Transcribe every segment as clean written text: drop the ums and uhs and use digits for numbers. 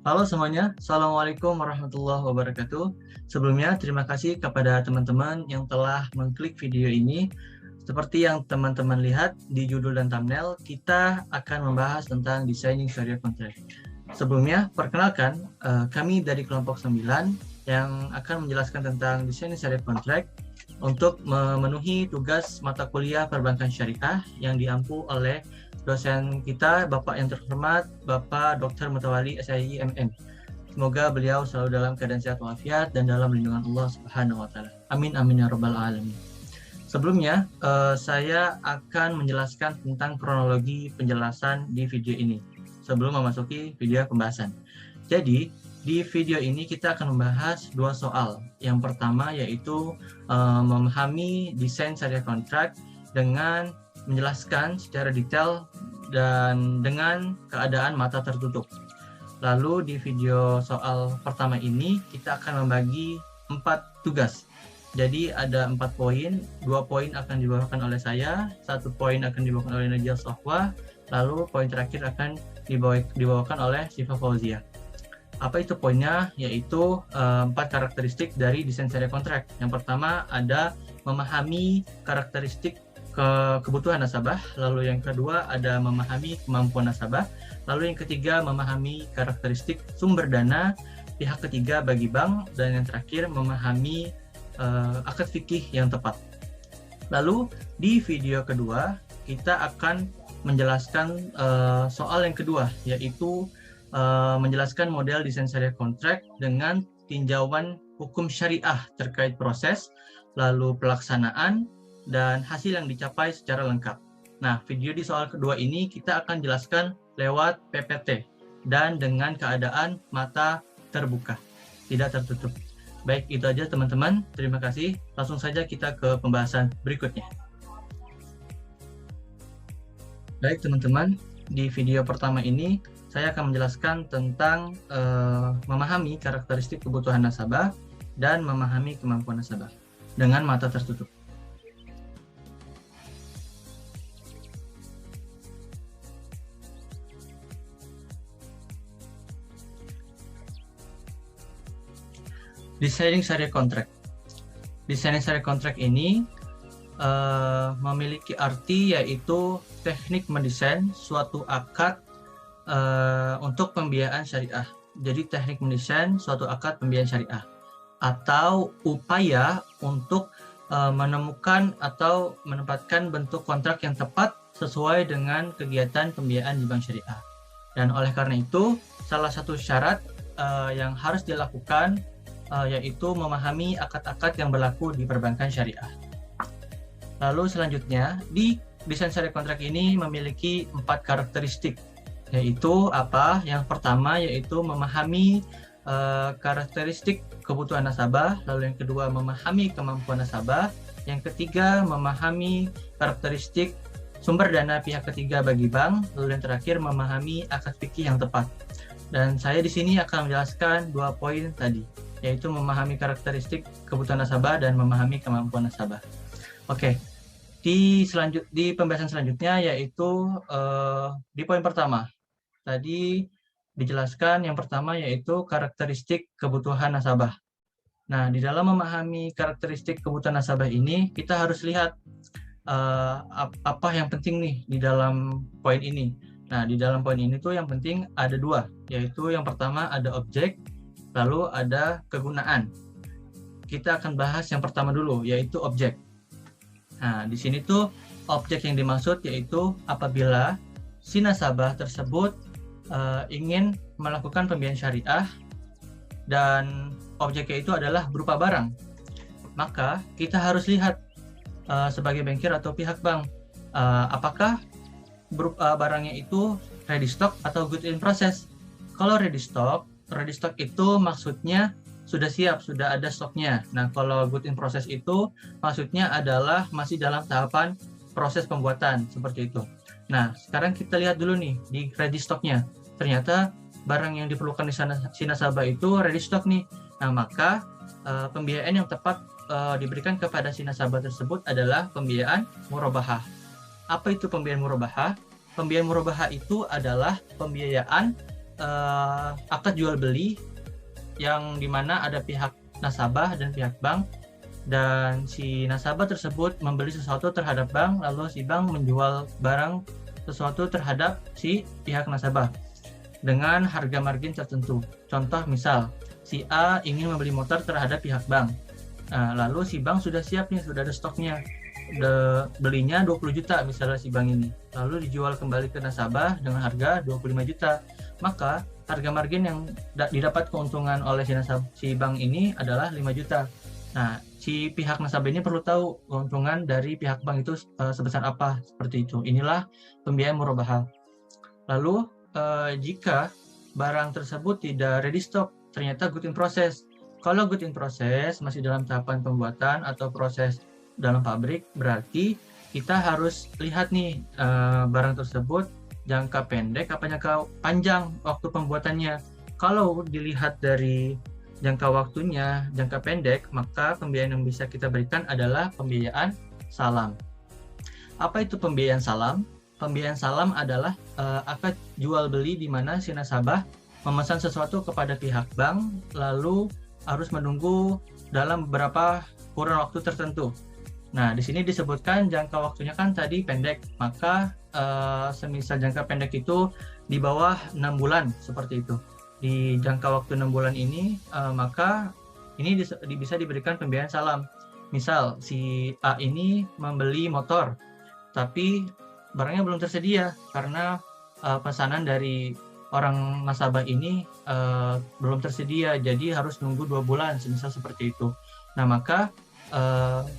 Halo semuanya, Assalamualaikum warahmatullahi wabarakatuh. Sebelumnya, terima kasih kepada teman-teman yang telah mengklik video ini. Seperti yang teman-teman lihat di judul dan thumbnail, kita akan membahas tentang Designing Sharia Contract. Sebelumnya, perkenalkan, kami dari kelompok 9 yang akan menjelaskan tentang Designing Sharia Contract untuk memenuhi tugas mata kuliah perbankan syariah yang diampu oleh dosen kita, Bapak yang terhormat, Bapak Dr. Mutawalli SII MM. Semoga beliau selalu dalam keadaan sehat walafiat dan dalam lindungan Allah Subhanahu wa taala. Amin amin ya rabbal alamin. Sebelumnya, saya akan menjelaskan tentang kronologi penjelasan di video ini sebelum memasuki video pembahasan. Jadi, di video ini kita akan membahas dua soal. Yang pertama yaitu memahami desain syariah kontrak dengan menjelaskan secara detail dan dengan keadaan mata tertutup. Lalu di video soal pertama ini kita akan membagi 4 tugas. Jadi ada 4 poin, 2 poin akan dibawakan oleh saya, 1 poin akan dibawakan oleh Najal Sofwa, lalu poin terakhir akan dibawakan oleh Syifa Fauzia. Apa itu poinnya? Yaitu 4 karakteristik dari desain syariah kontrak. Yang pertama ada memahami karakteristik kebutuhan nasabah, lalu yang kedua ada memahami kemampuan nasabah, lalu yang ketiga memahami karakteristik sumber dana pihak ketiga bagi bank, dan yang terakhir memahami akad fikih yang tepat. Lalu di video kedua kita akan menjelaskan soal yang kedua, yaitu menjelaskan model desain syariah kontrak dengan tinjauan hukum syariah terkait proses, lalu pelaksanaan, dan hasil yang dicapai secara lengkap. Nah, video di soal kedua ini kita akan jelaskan lewat PPT dan dengan keadaan mata terbuka, tidak tertutup. Baik, itu aja teman-teman. Terima kasih. Langsung saja kita ke pembahasan berikutnya. Baik teman-teman, di video pertama ini saya akan menjelaskan tentang memahami karakteristik kebutuhan nasabah dan memahami kemampuan nasabah dengan mata tertutup. Designing Sharia Contract. Designing Sharia Contract ini memiliki arti yaitu teknik mendesain suatu akad untuk pembiayaan syariah. Jadi teknik mendesain suatu akad pembiayaan syariah atau upaya untuk menemukan atau menempatkan bentuk kontrak yang tepat sesuai dengan kegiatan pembiayaan di bank syariah. Dan oleh karena itu, salah satu syarat yang harus dilakukan yaitu memahami akad-akad yang berlaku di perbankan syariah. Lalu selanjutnya, di desain syariah kontrak ini memiliki 4 karakteristik, yaitu apa? Yang pertama yaitu memahami karakteristik kebutuhan nasabah, lalu yang kedua memahami kemampuan nasabah, yang ketiga memahami karakteristik sumber dana pihak ketiga bagi bank, lalu yang terakhir memahami akad fikih yang tepat. Dan saya di sini akan menjelaskan 2 poin tadi, yaitu memahami karakteristik kebutuhan nasabah dan memahami kemampuan nasabah. Oke, di pembahasan selanjutnya yaitu di poin pertama. Tadi dijelaskan yang pertama yaitu karakteristik kebutuhan nasabah. Nah, di dalam memahami karakteristik kebutuhan nasabah ini, kita harus lihat apa yang penting nih di dalam poin ini. Nah, di dalam poin ini tuh yang penting ada 2, yaitu yang pertama ada objek, lalu ada kegunaan. Kita akan bahas yang pertama dulu, yaitu objek. Nah, di sini tuh objek yang dimaksud yaitu apabila si nasabah tersebut ingin melakukan pembiayaan syariah dan objeknya itu adalah berupa barang, maka kita harus lihat sebagai bankir atau pihak bank apakah barangnya itu ready stock atau good in process. Kalau ready stock itu maksudnya sudah siap, sudah ada stoknya. Nah, kalau good in process itu maksudnya adalah masih dalam tahapan proses pembuatan, seperti itu. Nah, sekarang kita lihat dulu nih di ready stock-nya. Ternyata barang yang diperlukan di sana si nasabah itu ready stock nih. Nah, maka pembiayaan yang tepat diberikan kepada si nasabah tersebut adalah pembiayaan murabahah. Apa itu pembiayaan murabahah? Pembiayaan murabahah itu adalah pembiayaan akad jual beli yang dimana ada pihak nasabah dan pihak bank, dan si nasabah tersebut membeli sesuatu terhadap bank, lalu si bank menjual barang sesuatu terhadap si pihak nasabah dengan harga margin tertentu. Contoh misal, si A ingin membeli motor terhadap pihak bank. Nah, lalu si bank sudah siap nih, sudah ada stoknya. Belinya 20 juta misalnya si bank ini. Lalu dijual kembali ke nasabah dengan harga 25 juta. Maka harga margin yang didapat keuntungan oleh si bank ini adalah 5 juta. Nah, si pihak nasabah ini perlu tahu keuntungan dari pihak bank itu sebesar apa, seperti itu. Inilah pembiayaan murabahah. Lalu jika barang tersebut tidak ready stock, ternyata good in process. Kalau good in process masih dalam tahapan pembuatan atau proses dalam pabrik, berarti kita harus lihat nih barang tersebut jangka pendek apa jangka panjang waktu pembuatannya. Kalau dilihat dari jangka waktunya jangka pendek, maka pembiayaan yang bisa kita berikan adalah pembiayaan salam. Apa itu pembiayaan salam? Pembiayaan salam adalah akad jual beli di mana si nasabah memesan sesuatu kepada pihak bank, lalu harus menunggu dalam beberapa kurun waktu tertentu. Nah, di sini disebutkan jangka waktunya kan tadi pendek, maka semisal jangka pendek itu di bawah 6 bulan seperti itu. Di jangka waktu 6 bulan ini, maka ini bisa diberikan pembiayaan salam. Misal, si A ini membeli motor, tapi barangnya belum tersedia karena pesanan dari orang nasabah ini belum tersedia, jadi harus nunggu 2 bulan, semisal seperti itu. Nah, maka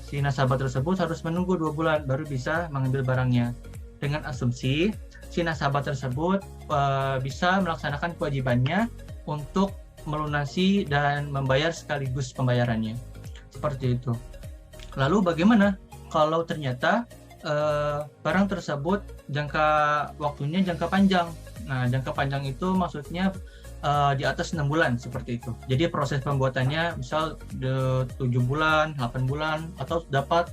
si nasabah tersebut harus menunggu 2 bulan baru bisa mengambil barangnya. Dengan asumsi si nasabah tersebut bisa melaksanakan kewajibannya untuk melunasi dan membayar sekaligus pembayarannya. Seperti itu. Lalu bagaimana kalau ternyata barang tersebut jangka waktunya jangka panjang? Nah, jangka panjang itu maksudnya di atas 6 bulan seperti itu. Jadi proses pembuatannya misal 7 bulan, 8 bulan, atau dapat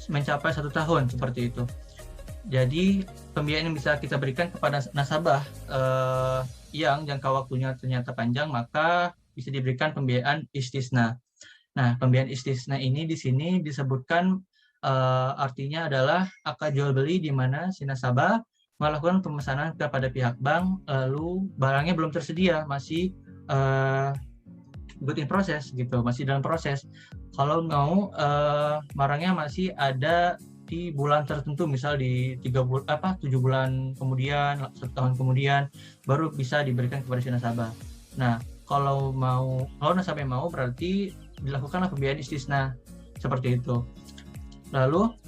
mencapai 1 tahun seperti itu. Jadi pembiayaan yang bisa kita berikan kepada nasabah yang jangka waktunya ternyata panjang, maka bisa diberikan pembiayaan istisna. Nah, pembiayaan istisna ini di sini disebutkan artinya adalah akad jual beli di mana si nasabah melakukan pemesanan kepada pihak bank, lalu barangnya belum tersedia, masih good in process gitu, masih dalam proses. Kalau mau barangnya masih ada di bulan tertentu, misal di 7 bulan kemudian, 1 tahun kemudian, baru bisa diberikan kepada si nasabah. Nah, kalau nasabah mau, berarti dilakukanlah pembiayaan istisna seperti itu. Lalu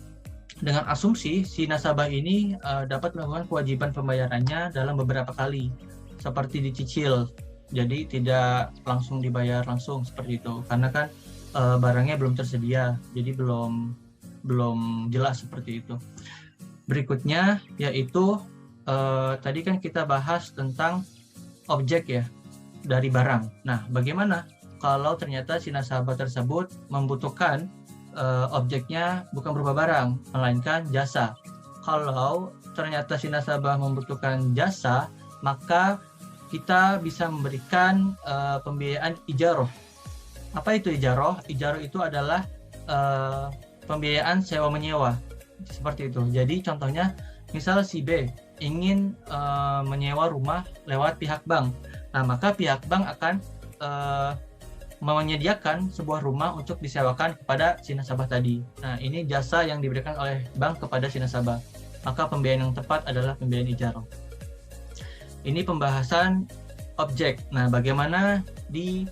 dengan asumsi si nasabah ini dapat melakukan kewajiban pembayarannya dalam beberapa kali, seperti dicicil, jadi tidak langsung dibayar langsung seperti itu, karena kan barangnya belum tersedia, jadi belum jelas seperti itu. Berikutnya yaitu tadi kan kita bahas tentang objek ya dari barang. Nah, bagaimana kalau ternyata si nasabah tersebut membutuhkan objeknya bukan berupa barang, melainkan jasa. Kalau ternyata si nasabah membutuhkan jasa, maka kita bisa memberikan pembiayaan ijaroh. Apa itu ijaroh? Ijaroh itu adalah pembiayaan sewa-menyewa, seperti itu. Jadi contohnya, misal si B ingin menyewa rumah lewat pihak bank. Nah, maka pihak bank akan menyediakan sebuah rumah untuk disewakan kepada si nasabah tadi. Nah, ini jasa yang diberikan oleh bank kepada si nasabah. Maka pembiayaan yang tepat adalah pembiayaan ijarah. Ini pembahasan objek. Nah, bagaimana di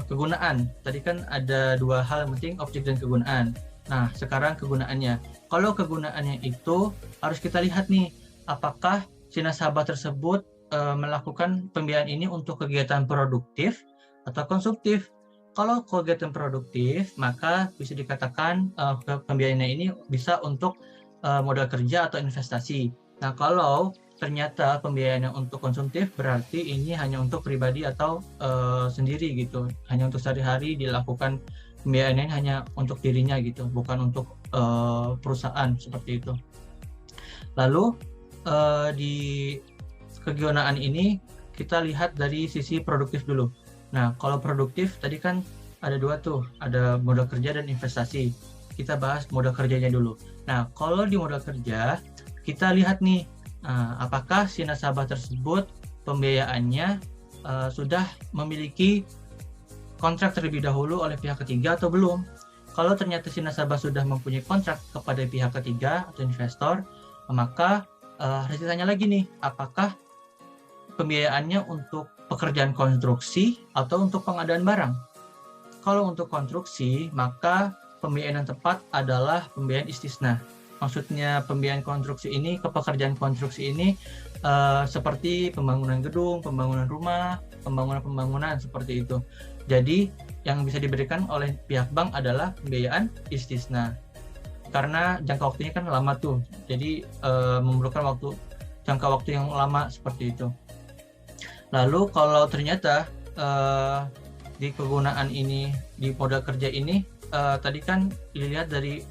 kegunaan? Tadi kan ada 2 hal penting, objek dan kegunaan. Nah, sekarang kegunaannya. Kalau kegunaannya itu harus kita lihat nih, apakah si nasabah tersebut melakukan pembiayaan ini untuk kegiatan produktif atau konsumtif. Kalau kegiatan produktif, maka bisa dikatakan pembiayaannya ini bisa untuk modal kerja atau investasi. Nah, kalau ternyata pembiayaannya untuk konsumtif, berarti ini hanya untuk pribadi atau sendiri gitu, hanya untuk sehari-hari dilakukan pembiayaannya hanya untuk dirinya gitu, bukan untuk perusahaan seperti itu. Lalu kegunaan ini kita lihat dari sisi produktif dulu. Nah, kalau produktif tadi kan ada dua tuh, ada modal kerja dan investasi. Kita bahas modal kerjanya dulu. Nah, kalau di modal kerja, kita lihat nih, apakah si nasabah tersebut pembiayaannya sudah memiliki kontrak terlebih dahulu oleh pihak ketiga atau belum. Kalau ternyata si nasabah sudah mempunyai kontrak kepada pihak ketiga atau investor, maka harus ditanya lagi nih, apakah pembiayaannya untuk pekerjaan konstruksi atau untuk pengadaan barang. Kalau untuk konstruksi, maka pembiayaan yang tepat adalah pembiayaan istisna. Maksudnya pembiayaan konstruksi ini ke pekerjaan konstruksi ini seperti pembangunan gedung, pembangunan rumah, pembangunan seperti itu. Jadi yang bisa diberikan oleh pihak bank adalah pembiayaan istisna. Karena jangka waktunya kan lama tuh, jadi memerlukan jangka waktu yang lama seperti itu. Lalu kalau ternyata di kegunaan ini, di modal kerja ini, tadi kan dilihat dari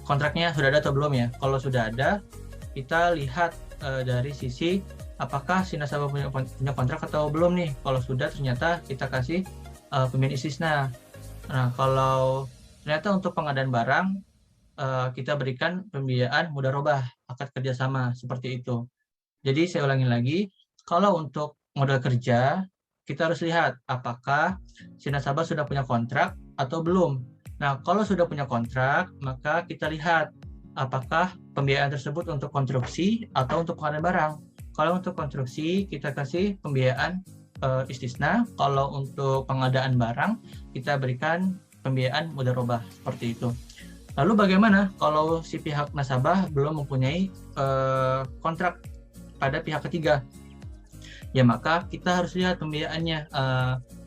kontraknya sudah ada atau belum ya. Kalau sudah ada, kita lihat dari sisi apakah si nasabah punya kontrak atau belum nih. Kalau sudah, ternyata kita kasih pembiayaan istisna. Nah, kalau ternyata untuk pengadaan barang, kita berikan pembiayaan mudharabah, akad kerjasama, seperti itu. Jadi saya ulangi lagi, kalau untuk modal kerja, kita harus lihat apakah si nasabah sudah punya kontrak atau belum. Nah, kalau sudah punya kontrak, maka kita lihat apakah pembiayaan tersebut untuk konstruksi atau untuk pengadaan barang. Kalau untuk konstruksi, kita kasih pembiayaan istisna. Kalau untuk pengadaan barang, kita berikan pembiayaan mudharabah, seperti itu. Lalu bagaimana kalau si pihak nasabah belum mempunyai kontrak pada pihak ketiga? Ya, maka kita harus lihat pembiayaannya,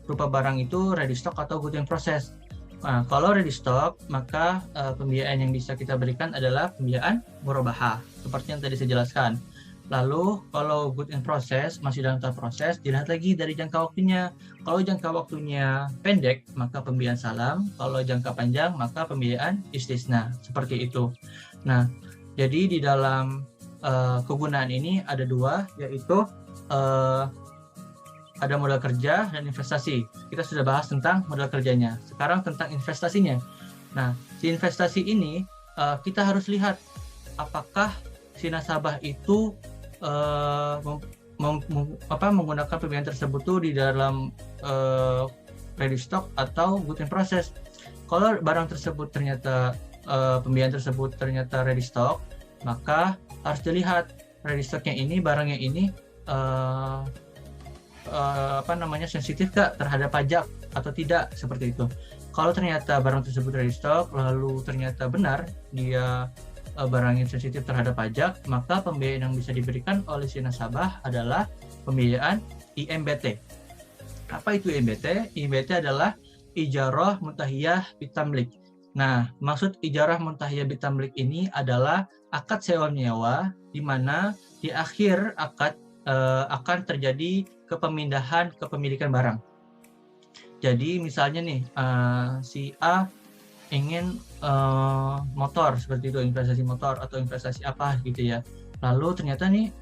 berupa barang itu ready stock atau good in process. Nah, kalau ready stock, maka pembiayaan yang bisa kita berikan adalah pembiayaan murabahah, seperti yang tadi saya jelaskan. Lalu kalau good in process, masih dalam tahap proses, dilihat lagi dari jangka waktunya. Kalau jangka waktunya pendek, maka pembiayaan salam. Kalau jangka panjang, maka pembiayaan istisna, seperti itu. Nah, jadi di dalam kegunaan ini ada dua, yaitu ada modal kerja dan investasi. Kita sudah bahas tentang modal kerjanya. Sekarang tentang investasinya. Nah, di investasi ini kita harus lihat apakah si nasabah itu menggunakan pembiayaan tersebut tuh di dalam ready stock atau good in process. Kalau barang tersebut ternyata pembiayaan tersebut ternyata ready stock, maka harus dilihat ready stocknya ini, barangnya ini sensitif gak terhadap pajak atau tidak, seperti itu. Kalau ternyata barang tersebut ready stock, lalu ternyata benar dia barang yang sensitif terhadap pajak, maka pembiayaan yang bisa diberikan oleh si nasabah adalah pembiayaan IMBT. Apa itu IMBT? IMBT adalah Ijarah Muntahiyah Bitamlik. Nah, maksud Ijarah Muntahiyah Bitamlik ini adalah akad sewa menyewa, di mana di akhir akad akan terjadi kepemindahan kepemilikan barang. Jadi misalnya nih, si A ingin motor, seperti itu, investasi motor atau investasi apa gitu ya. Lalu ternyata nih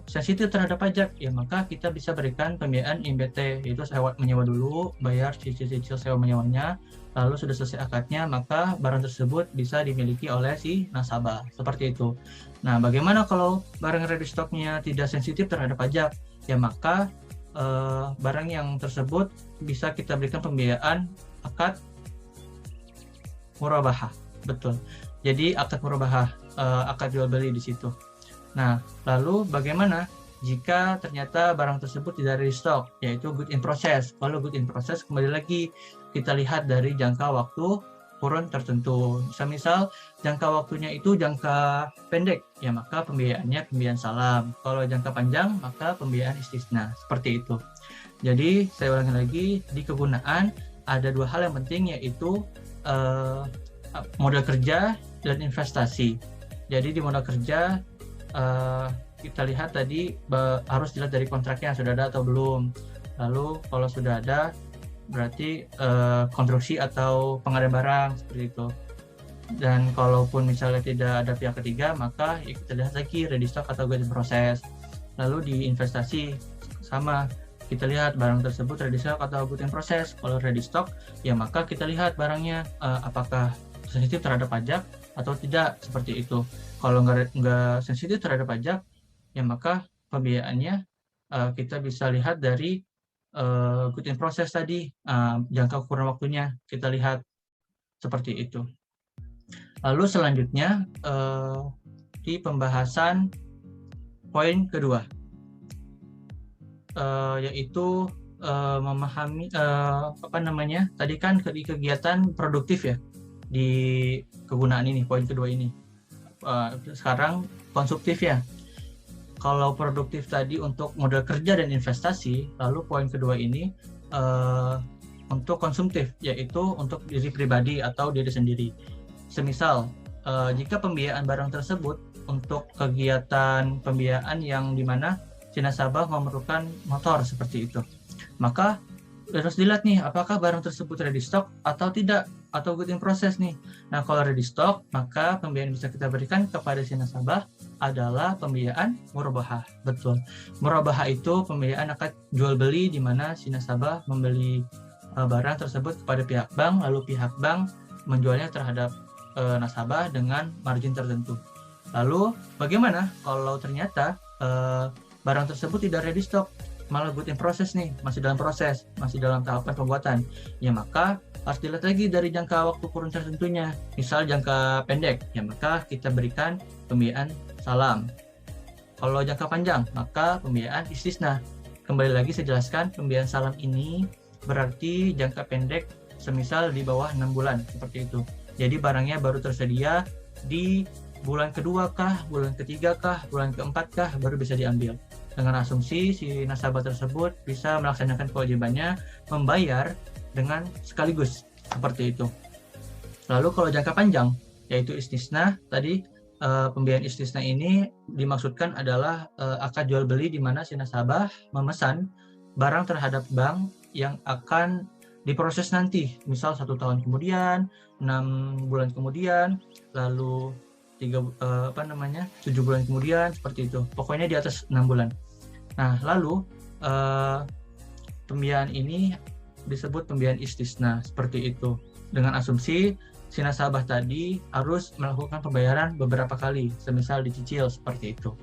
sensitif terhadap pajak, ya maka kita bisa berikan pembiayaan IMBT, yaitu sewa menyewa dulu, bayar cicil-cicil sewa menyewanya, lalu sudah selesai akadnya, maka barang tersebut bisa dimiliki oleh si nasabah, seperti itu. Nah, bagaimana kalau barang ready stock-nya tidak sensitif terhadap pajak? Ya maka barang yang tersebut bisa kita berikan pembiayaan akad murabahah, betul. Jadi akad murabahah, akad jual beli di situ. Nah, lalu bagaimana jika ternyata barang tersebut tidak ready stock, yaitu good in process? Kalau good in process, kembali lagi kita lihat dari jangka waktu kurun tertentu. Misal jangka waktunya itu jangka pendek, ya maka pembiayaannya pembiayaan salam. Kalau jangka panjang, maka pembiayaan istisna. Seperti itu. Jadi saya ulangi lagi, di kegunaan ada dua hal yang penting, yaitu modal kerja dan investasi. Jadi di modal kerja kita lihat tadi harus dilihat dari kontraknya sudah ada atau belum. Lalu kalau sudah ada, berarti konstruksi atau pengadaan barang, seperti itu. Dan kalaupun misalnya tidak ada pihak ketiga, maka ya kita lihat lagi ready stock atau good in process. Lalu di investasi sama, kita lihat barang tersebut ready stock atau good in process. Kalau ready stock, ya maka kita lihat barangnya apakah sensitif terhadap pajak atau tidak, seperti itu. Kalau nggak sensitif terhadap pajak, ya maka pembiayaannya kita bisa lihat dari good in process tadi, jangka kurun waktunya kita lihat seperti itu. Lalu selanjutnya di pembahasan poin kedua, yaitu memahami tadi kan kegiatan produktif ya di kegunaan ini, poin kedua ini. Sekarang konsumtif ya. Kalau produktif tadi untuk modal kerja dan investasi, lalu poin kedua ini untuk konsumtif, yaitu untuk diri pribadi atau diri sendiri. Semisal, jika pembiayaan barang tersebut untuk kegiatan pembiayaan yang dimana si nasabah memerlukan motor seperti itu, maka harus dilihat nih apakah barang tersebut ready stock atau tidak, atau good in process nih. Nah, kalau ready stock, maka pembiayaan yang bisa kita berikan kepada si nasabah adalah pembiayaan murabahah. Betul. Murabahah itu pembiayaan akad jual beli di mana si nasabah membeli barang tersebut kepada pihak bank, lalu pihak bank menjualnya terhadap nasabah dengan margin tertentu. Lalu bagaimana kalau ternyata barang tersebut tidak ready stock, malah good in process nih, masih dalam proses, masih dalam tahapan pembuatan, ya maka harus dilihat lagi dari jangka waktu kurun tertentunya. Misal jangka pendek, ya maka kita berikan pembiayaan salam. Kalau jangka panjang, maka pembiayaan istisna. Kembali lagi saya jelaskan, pembiayaan salam ini berarti jangka pendek, semisal di bawah 6 bulan, seperti itu. Jadi barangnya baru tersedia di bulan kedua kah, bulan ketiga kah, bulan keempat kah, baru bisa diambil. Dengan asumsi si nasabah tersebut bisa melaksanakan kewajibannya membayar dengan sekaligus, seperti itu. Lalu kalau jangka panjang, yaitu istisna, tadi pembiayaan istisna ini dimaksudkan adalah akad jual beli di mana si nasabah memesan barang terhadap bank yang akan diproses nanti, misal 1 tahun kemudian, 6 bulan kemudian, lalu 7 bulan kemudian, seperti itu. Pokoknya di atas 6 bulan. Nah, lalu pembiayaan ini disebut pembiayaan istisna, seperti itu. Dengan asumsi si nasabah tadi harus melakukan pembayaran beberapa kali, semisal dicicil, seperti itu.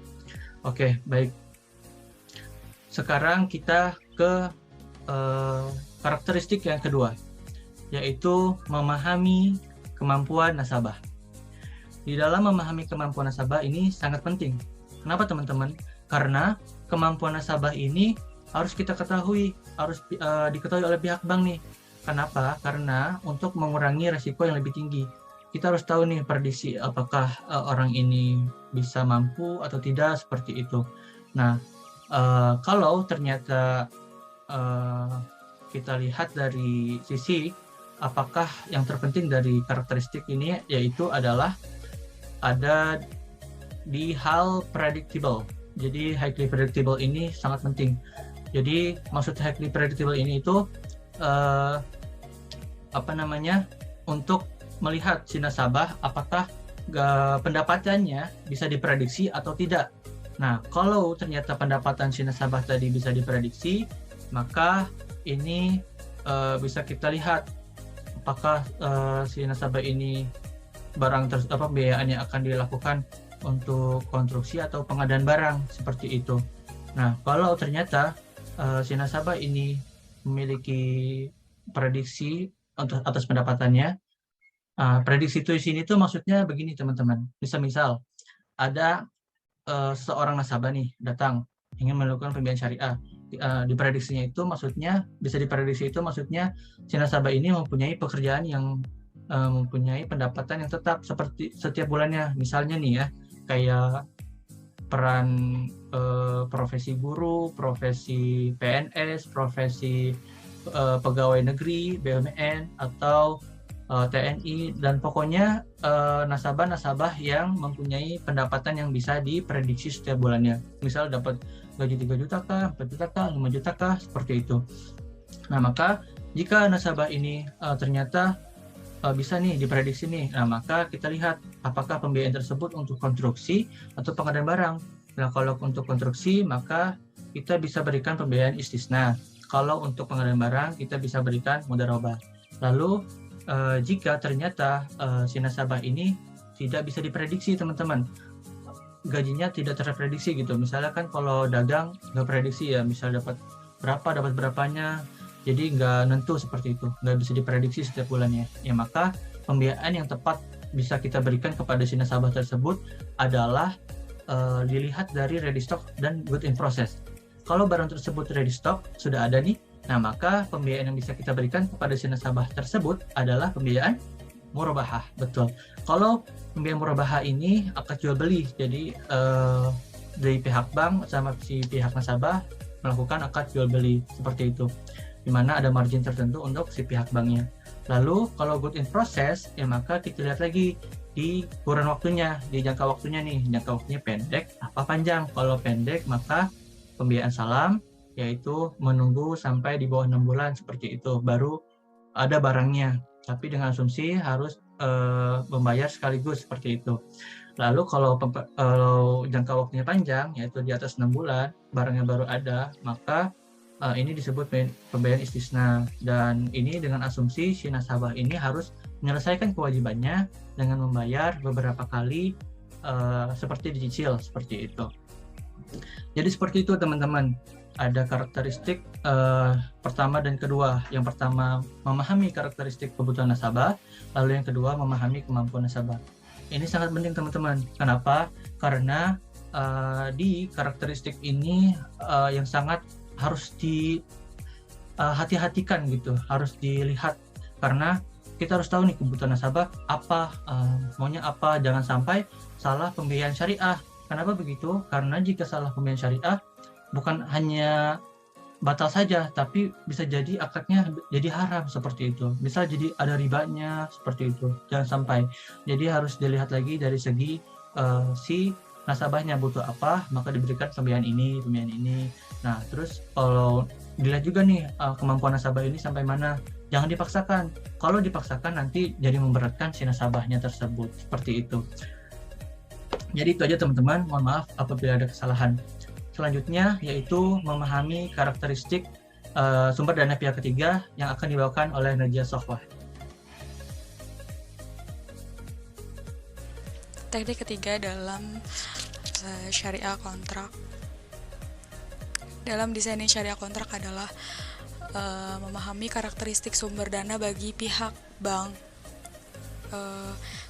Oke, baik. Sekarang kita ke karakteristik yang kedua, yaitu memahami kemampuan nasabah. Di dalam memahami kemampuan nasabah ini sangat penting. Kenapa teman-teman? Karena kemampuan nasabah ini harus kita ketahui, harus diketahui oleh pihak bank nih. Kenapa? Karena untuk mengurangi resiko yang lebih tinggi, kita harus tahu nih prediksi apakah orang ini bisa mampu atau tidak, seperti itu. Nah, kalau ternyata kita lihat dari sisi apakah yang terpenting dari karakteristik ini, yaitu adalah ada di hal predictable. Jadi highly predictable ini sangat penting. Jadi maksud highly predictable ini itu untuk melihat si nasabah apakah pendapatannya bisa diprediksi atau tidak. Nah, kalau ternyata pendapatan si nasabah tadi bisa diprediksi, maka ini bisa kita lihat apakah si nasabah ini pembiayaannya akan dilakukan untuk konstruksi atau pengadaan barang, seperti itu. Nah, kalau ternyata si nasabah ini memiliki prediksi atas pendapatannya, prediksi itu di sini tuh maksudnya begini teman-teman. Misal ada seorang nasabah nih datang ingin melakukan pembiayaan syariah. Diprediksinya itu maksudnya si nasabah ini mempunyai pekerjaan yang mempunyai pendapatan yang tetap seperti setiap bulannya. Misalnya nih ya, kayak peran profesi guru, profesi PNS, profesi pegawai negeri, BUMN, atau TNI, dan pokoknya nasabah-nasabah yang mempunyai pendapatan yang bisa diprediksi setiap bulannya. Misal dapat gaji 3 juta kah, 4 juta kah, 5 juta kah, seperti itu. Nah, maka jika nasabah ini ternyata bisa nih diprediksi nih. Nah, maka kita lihat apakah pembiayaan tersebut untuk konstruksi atau pengadaan barang. Nah, kalau untuk konstruksi maka kita bisa berikan pembiayaan istisna. Kalau untuk pengadaan barang kita bisa berikan mudharabah. Lalu jika ternyata si nasabah ini tidak bisa diprediksi, teman-teman, gajinya tidak terprediksi gitu. Misalnya kan kalau dagang nggak prediksi ya, misal dapat berapanya, jadi nggak nentu seperti itu, nggak bisa diprediksi setiap bulannya. Ya maka pembiayaan yang tepat bisa kita berikan kepada si nasabah tersebut adalah dilihat dari ready stock dan good in process. Kalau barang tersebut ready stock sudah ada nih, nah maka pembiayaan yang bisa kita berikan kepada si nasabah tersebut adalah pembiayaan murabahah. Betul. Kalau pembiayaan murabahah ini akad jual beli, jadi dari pihak bank sama si pihak nasabah melakukan akad jual beli seperti itu, di mana ada margin tertentu untuk si pihak banknya. Lalu kalau good in process, ya maka kita lihat lagi di kurun waktunya, di jangka waktunya nih, jangka waktunya pendek apa panjang. Kalau pendek maka pembiayaan salam, yaitu menunggu sampai di bawah 6 bulan seperti itu, baru ada barangnya, tapi dengan asumsi harus membayar sekaligus seperti itu. Lalu kalau jangka waktunya panjang, yaitu di atas 6 bulan, barangnya baru ada, maka ini disebut pembayaran istisna. Dan ini dengan asumsi si nasabah ini harus menyelesaikan kewajibannya dengan membayar beberapa kali seperti dicicil, seperti itu. Jadi seperti itu teman-teman. Ada karakteristik pertama dan kedua. Yang pertama memahami karakteristik kebutuhan nasabah, lalu yang kedua memahami kemampuan nasabah. Ini sangat penting teman-teman. Kenapa? Karena di karakteristik ini yang sangat harus hati-hatikan gitu, harus dilihat, karena kita harus tahu nih kebutuhan nasabah apa, maunya apa, jangan sampai salah pembiayaan syariah. Kenapa begitu? Karena jika salah pembiayaan syariah, bukan hanya batal saja, tapi bisa jadi akadnya jadi haram seperti itu. Bisa jadi ada ribanya seperti itu. Jangan sampai. Jadi harus dilihat lagi dari segi si nasabahnya butuh apa, maka diberikan pembiayaan ini. Nah, terus kalau dilihat juga nih kemampuan nasabah ini sampai mana. Jangan dipaksakan. Kalau dipaksakan nanti jadi memberatkan si nasabahnya tersebut. Seperti itu. Jadi itu aja teman-teman. Mohon maaf apabila ada kesalahan. Selanjutnya yaitu memahami karakteristik sumber dana pihak ketiga yang akan dibawakan oleh Najia Sofwah. Teknik ketiga dalam syariah kontrak. Dalam desain syariah kontrak adalah memahami karakteristik sumber dana bagi pihak bank.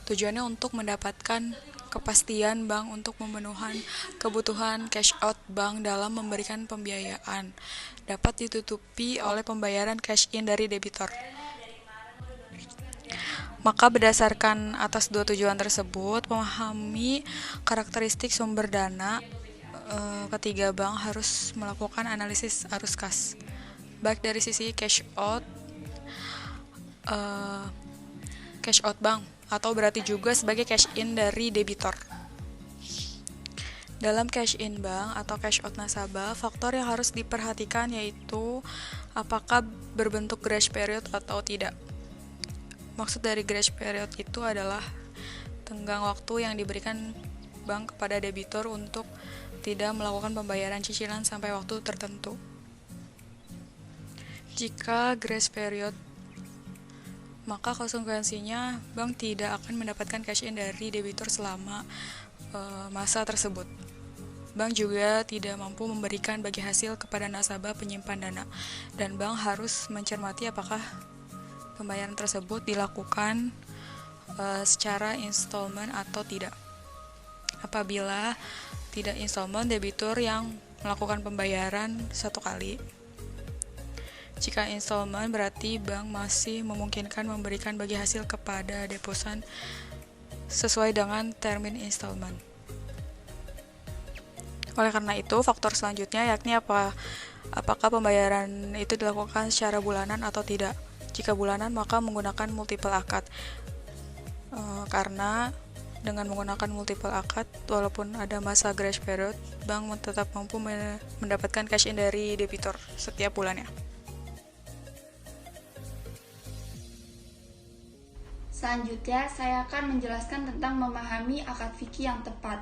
Tujuannya untuk mendapatkan kepastian bank untuk memenuhi kebutuhan cash out bank dalam memberikan pembiayaan dapat ditutupi oleh pembayaran cash in dari debitor. Maka berdasarkan atas dua tujuan tersebut, memahami karakteristik sumber dana, ketiga bank harus melakukan analisis arus kas, baik dari sisi cash out bank atau berarti juga sebagai cash in dari debitor. Dalam cash in bank atau cash out nasabah, faktor yang harus diperhatikan yaitu apakah berbentuk grace period atau tidak. Maksud dari grace period itu adalah tenggang waktu yang diberikan bank kepada debitor untuk tidak melakukan pembayaran cicilan sampai waktu tertentu. Jika grace period, maka konsekuensinya bank tidak akan mendapatkan cash in dari debitor selama masa tersebut. Bank juga tidak mampu memberikan bagi hasil kepada nasabah penyimpan dana, dan bank harus mencermati apakah pembayaran tersebut dilakukan secara installment atau tidak. Apabila tidak installment, debitur yang melakukan pembayaran satu kali. Jika installment, berarti bank masih memungkinkan memberikan bagi hasil kepada deposan sesuai dengan termin installment. Oleh karena itu, faktor selanjutnya yakni apakah pembayaran itu dilakukan secara bulanan atau tidak. Jika bulanan, maka menggunakan multiple akad. Karena dengan menggunakan multiple akad, walaupun ada masa grace period, bank tetap mampu mendapatkan cash in dari debitor setiap bulannya. Selanjutnya, saya akan menjelaskan tentang memahami akad fikih yang tepat.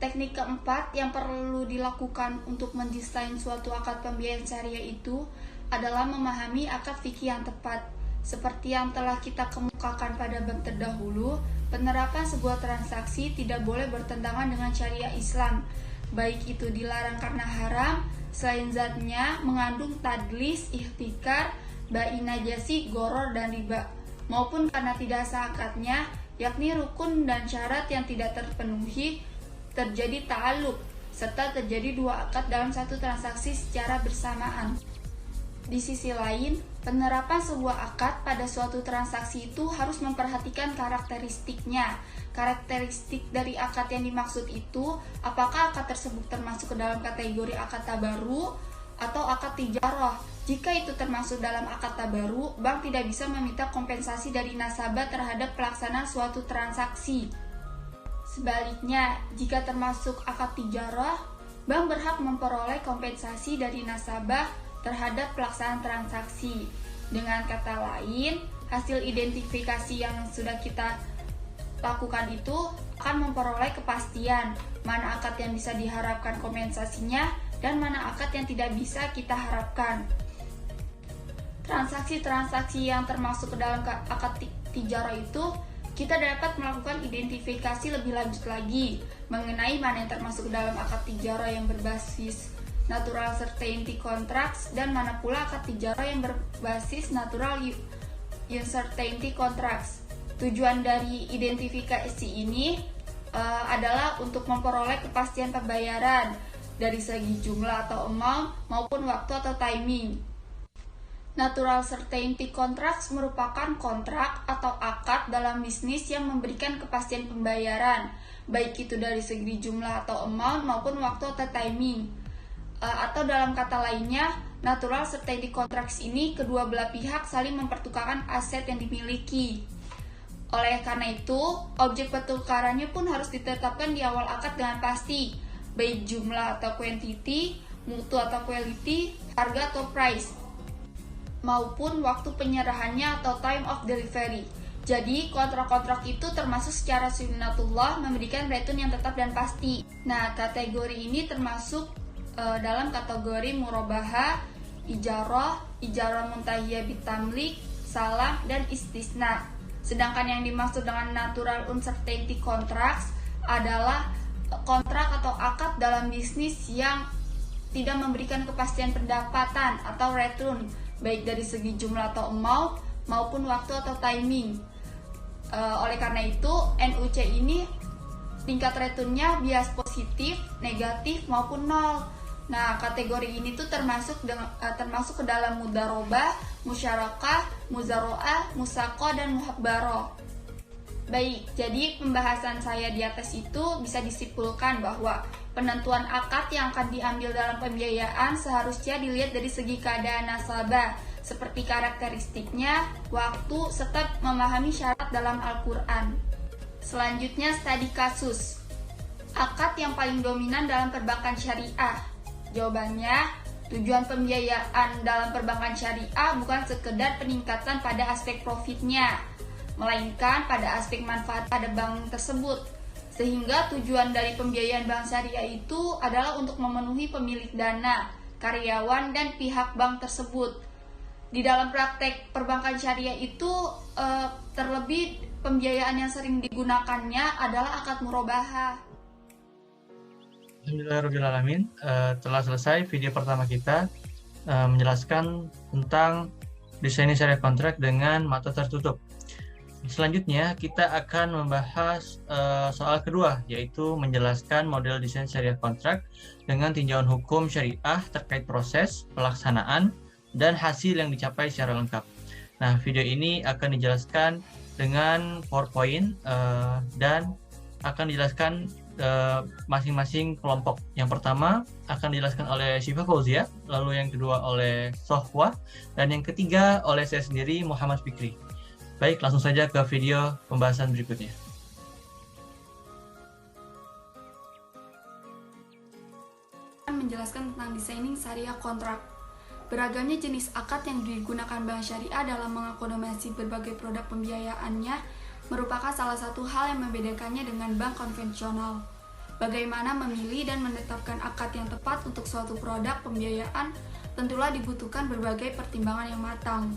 Teknik keempat yang perlu dilakukan untuk mendesain suatu akad pembiayaan syariah itu adalah memahami akad fikih yang tepat. Seperti yang telah kita kemukakan pada bab terdahulu, penerapan sebuah transaksi tidak boleh bertentangan dengan syariah Islam, baik itu dilarang karena haram, selain zatnya mengandung tadlis, ihtikar, bai najasi, goror, dan riba, maupun karena tidak sah akadnya, yakni rukun dan syarat yang tidak terpenuhi, terjadi ta'alluq, serta terjadi dua akad dalam satu transaksi secara bersamaan. Di sisi lain, penerapan sebuah akad pada suatu transaksi itu harus memperhatikan karakteristiknya. Karakteristik dari akad yang dimaksud itu, apakah akad tersebut termasuk ke dalam kategori akad tabaru atau akad tijarah. Jika itu termasuk dalam akad tabaru, bank tidak bisa meminta kompensasi dari nasabah terhadap pelaksanaan suatu transaksi. Sebaliknya, jika termasuk akad tijarah, bank berhak memperoleh kompensasi dari nasabah terhadap pelaksanaan transaksi. Dengan kata lain, hasil identifikasi yang sudah kita lakukan itu akan memperoleh kepastian mana akad yang bisa diharapkan kompensasinya dan mana akad yang tidak bisa kita harapkan. Transaksi-transaksi yang termasuk ke dalam akad tijarah itu kita dapat melakukan identifikasi lebih lanjut lagi mengenai mana yang termasuk ke dalam akad tijarah yang berbasis natural certainty contracts dan mana pula akad tijarah yang berbasis natural uncertainty contracts. Tujuan dari identifikasi ini adalah untuk memperoleh kepastian pembayaran dari segi jumlah atau amount maupun waktu atau timing. Natural certainty contracts merupakan kontrak atau akad dalam bisnis yang memberikan kepastian pembayaran, baik itu dari segi jumlah atau amount maupun waktu atau timing. Atau dalam kata lainnya, natural certainty contracts ini kedua belah pihak saling mempertukarkan aset yang dimiliki. Oleh karena itu, objek pertukarannya pun harus ditetapkan di awal akad dengan pasti, baik jumlah atau quantity, mutu atau quality, harga atau price, maupun waktu penyerahannya atau time of delivery. Jadi, kontrak-kontrak itu termasuk secara sunnatullah memberikan return yang tetap dan pasti. Nah, kategori ini termasuk dalam kategori murabaha, ijarah, ijarah muntahiyah bitamlik, salam, dan istisna. Sedangkan yang dimaksud dengan natural uncertainty contracts adalah kontrak atau akad dalam bisnis yang tidak memberikan kepastian pendapatan atau return, baik dari segi jumlah atau amount maupun waktu atau timing. Oleh karena itu, NUC ini tingkat returnnya bias positif, negatif maupun nol. Nah, kategori ini tuh termasuk ke dalam mudarobah, musyarakah, muzaroah, musako, dan muhabbaroh. Baik, jadi pembahasan saya di atas itu bisa disimpulkan bahwa penentuan akad yang akan diambil dalam pembiayaan seharusnya dilihat dari segi keadaan nasabah, seperti karakteristiknya, waktu, serta memahami syarat dalam Al-Quran. Selanjutnya, studi kasus. Akad yang paling dominan dalam perbankan syariah. Jawabannya, tujuan pembiayaan dalam perbankan syariah bukan sekedar peningkatan pada aspek profitnya, melainkan pada aspek manfaat pada bank tersebut. Sehingga tujuan dari pembiayaan bank syariah itu adalah untuk memenuhi pemilik dana, karyawan, dan pihak bank tersebut. Di dalam praktek perbankan syariah itu, terlebih pembiayaan yang sering digunakannya adalah akad murabahah. Alhamdulillahirrahmanirrahim. Telah selesai video pertama kita menjelaskan tentang desain syariah kontrak dengan mata tertutup. Selanjutnya kita akan membahas soal kedua, yaitu menjelaskan model desain syariah kontrak dengan tinjauan hukum syariah terkait proses, pelaksanaan, dan hasil yang dicapai secara lengkap. Nah, video ini akan dijelaskan dengan PowerPoint dan akan dijelaskan masing-masing kelompok. Yang pertama akan dijelaskan oleh Syifa Fauzia, lalu yang kedua oleh Sohwa, dan yang ketiga oleh saya sendiri, Muhammad Fikri. Baik, langsung saja ke video pembahasan berikutnya. Menjelaskan tentang designing syariah kontrak. Beragamnya jenis akad yang digunakan bank syariah dalam mengakomodasi berbagai produk pembiayaannya merupakan salah satu hal yang membedakannya dengan bank konvensional. Bagaimana memilih dan menetapkan akad yang tepat untuk suatu produk pembiayaan tentulah dibutuhkan berbagai pertimbangan yang matang.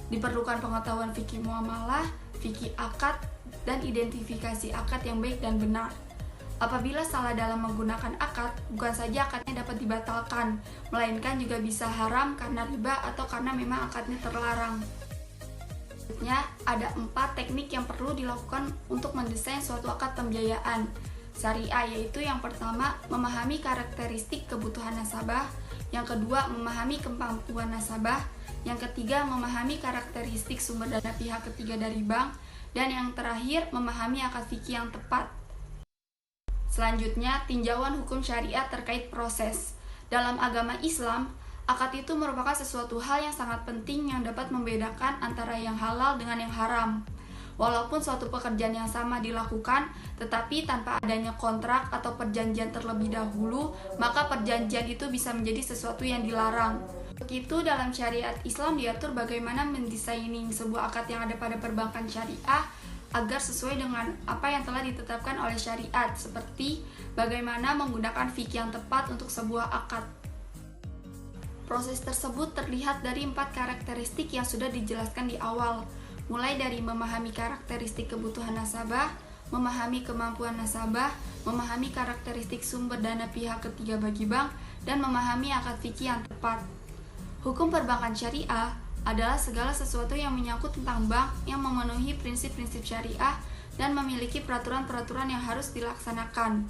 Diperlukan pengetahuan fikih muamalah, fikih akad, dan identifikasi akad yang baik dan benar. Apabila salah dalam menggunakan akad, bukan saja akadnya dapat dibatalkan, melainkan juga bisa haram karena riba atau karena memang akadnya terlarang. Selanjutnya, ada 4 teknik yang perlu dilakukan untuk mendesain suatu akad pembiayaan syariah, yaitu yang pertama, memahami karakteristik kebutuhan nasabah, yang kedua, memahami kemampuan nasabah, yang ketiga, memahami karakteristik sumber dana pihak ketiga dari bank, dan yang terakhir, memahami akad fikih yang tepat. Selanjutnya, tinjauan hukum syariah terkait proses. Dalam agama Islam, akad itu merupakan sesuatu hal yang sangat penting yang dapat membedakan antara yang halal dengan yang haram. Walaupun suatu pekerjaan yang sama dilakukan, tetapi tanpa adanya kontrak atau perjanjian terlebih dahulu, maka perjanjian itu bisa menjadi sesuatu yang dilarang. Begitu dalam syariat Islam diatur bagaimana mendesainin sebuah akad yang ada pada perbankan syariah agar sesuai dengan apa yang telah ditetapkan oleh syariat, seperti bagaimana menggunakan fikih yang tepat untuk sebuah akad. Proses tersebut terlihat dari 4 karakteristik yang sudah dijelaskan di awal, mulai dari memahami karakteristik kebutuhan nasabah, memahami kemampuan nasabah, memahami karakteristik sumber dana pihak ketiga bagi bank, dan memahami akad fikih yang tepat. Hukum perbankan syariah adalah segala sesuatu yang menyangkut tentang bank yang memenuhi prinsip-prinsip syariah dan memiliki peraturan-peraturan yang harus dilaksanakan.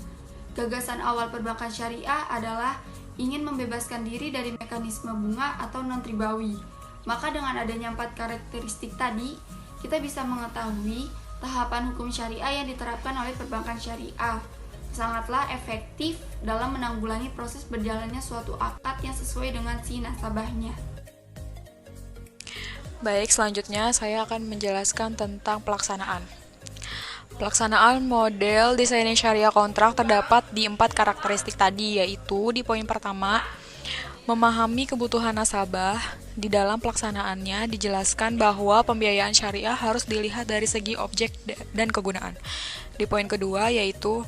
Gagasan awal perbankan syariah adalah ingin membebaskan diri dari mekanisme bunga atau non-ribawi. Maka dengan adanya 4 karakteristik tadi, kita bisa mengetahui tahapan hukum syariah yang diterapkan oleh perbankan syariah. Sangatlah efektif dalam menanggulangi proses berjalannya suatu akad yang sesuai dengan si nasabahnya. Baik, selanjutnya saya akan menjelaskan tentang pelaksanaan. Pelaksanaan model desain syariah kontrak terdapat di 4 karakteristik tadi, yaitu di poin pertama, memahami kebutuhan nasabah. Di dalam pelaksanaannya dijelaskan bahwa pembiayaan syariah harus dilihat dari segi objek dan kegunaan. Di poin kedua yaitu